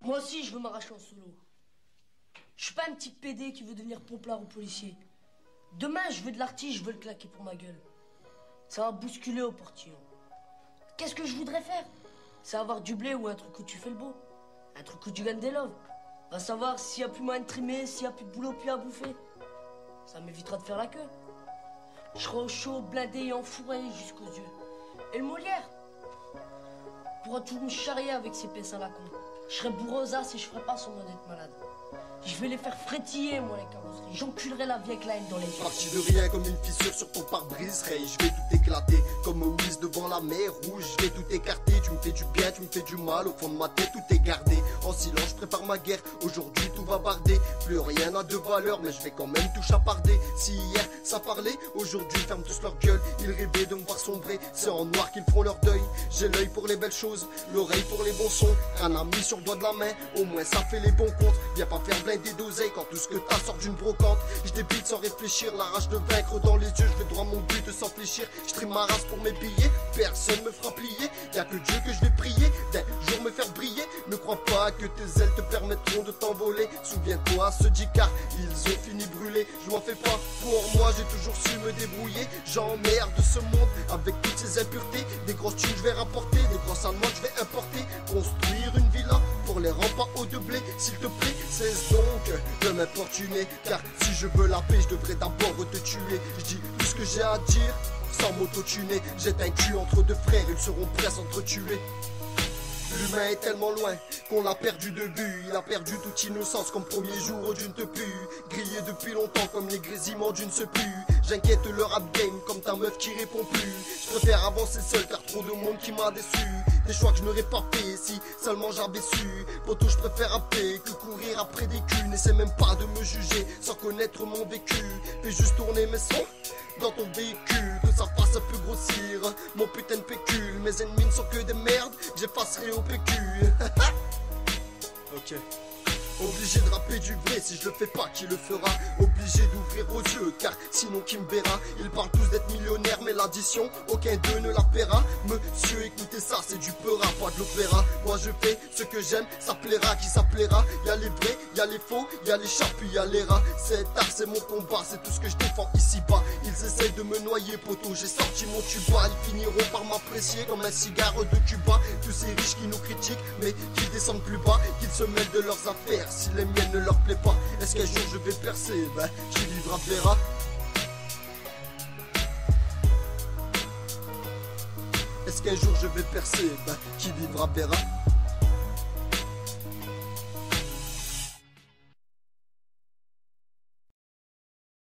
Moi aussi, je veux m'arracher en solo. Je suis pas un petit PD qui veut devenir pomplard ou policier. Demain, je veux de l'artiste, je veux le claquer pour ma gueule. Ça va bousculer au portillon. Qu'est-ce que je voudrais faire? C'est avoir du blé ou un truc où tu fais le beau. Un truc où tu gagnes des loves. Va savoir s'il y a plus moyen de trimer, s'il y a plus de boulot, plus à bouffer. Ça m'évitera de faire la queue. Je serai au chaud, blindé et enfourré jusqu'aux yeux. Et le Molière pourra toujours me charrier avec ses pièces à la con. Je serai bourré aux as et je ferai pas semblant d'être malade. Je vais les faire frétiller, moi, les carrosseries. J'enculerai la vie avec la haine dans les yeux. Parti de rien comme une fissure sur ton pare-brise, Ray. Je vais tout éclater comme Moïse devant la mer rouge. Je vais tout écarter, tu me fais du bien, tu me fais du mal. Au fond de ma tête, tout est gardé. En silence, je prépare ma guerre. Aujourd'hui, tout va barder. Plus rien n'a de valeur, mais je vais quand même tout chaparder. Si hier, ça parlait, aujourd'hui, ferme tous leur gueule. Ils rêvaient de me voir sombrer. C'est en noir qu'ils feront leur deuil. J'ai l'œil pour les belles choses, l'oreille pour les bons sons. Un ami sur le doigt de la main, au moins ça fait les bons comptes. Viens pas faire blinder d'oseille quand tout ce que t'as sort d'une brocante. Je débite sans réfléchir, la rage de vaincre dans les yeux. Je vais droit à mon but sans fléchir. Je trie ma race pour mes billets, personne me fera plier. Y'a que Dieu que je vais prier, d'un jour me faire briller. Ne crois pas que tes ailes te permettront de t'envoler. Souviens-toi, ce dit car ils ont fini brûlés. Je m'en fais pas, pour moi j'ai toujours su me débrouiller. J'emmerde ce monde avec toutes ces impuretés. Des grosses thunes je vais rapporter, des grosses allemandes je vais importer. Construire une villa pour les remparts hauts de blé. S'il te plaît, cesse donc de m'importuner. Car si je veux la paix, je devrais d'abord te tuer. Je dis tout ce que j'ai à dire sans m'auto-tuner. J'ai un cul entre deux frères, ils seront prêts à s'entretuer. L'humain est tellement loin qu'on l'a perdu de vue. Il a perdu toute innocence comme premier jour d'une te pue. Grillé depuis longtemps comme les grésillements d'une se pue. J'inquiète le rap game comme ta meuf qui répond plus. Je préfère avancer seul car trop de monde qui m'a déçu. Des choix que je n'aurais pas fait si seulement j'avais su. Poto, je préfère rapper que courir après des culs. N'essaie même pas de me juger sans connaître mon vécu. Fais juste tourner mes sons dans ton véhicule, que ça fasse un peu grossir mon putain de pécule. Mes ennemis ne sont que des merdes, j'effacerai au PQ. Ok. Obligé de rapper du vrai, si je le fais pas, qui le fera? Obligé d'ouvrir aux yeux, car sinon qui me verra? Ils parlent tous d'être millionnaires, mais l'addition, aucun d'eux ne la paiera. Monsieur, écoutez ça, c'est du peura, pas de l'opéra. Moi je fais ce que j'aime, ça plaira, qui ça plaira? Y'a les vrais, y'a les faux, y'a les chats, puis y'a les rats. Cet art, c'est mon combat, c'est tout ce que je défends ici-bas. Ils essayent de me noyer, poteau, j'ai sorti mon tuba. Ils finiront par m'apprécier comme un cigare de Cuba. Tous ces riches qui nous critiquent, mais qui descendent plus bas, qu'ils se mêlent de leurs affaires. Si les miennes ne leur plaît pas, est-ce qu'un jour je vais percer? Ben, qui vivra verra. Est-ce qu'un jour je vais percer? Ben, qui vivra verra.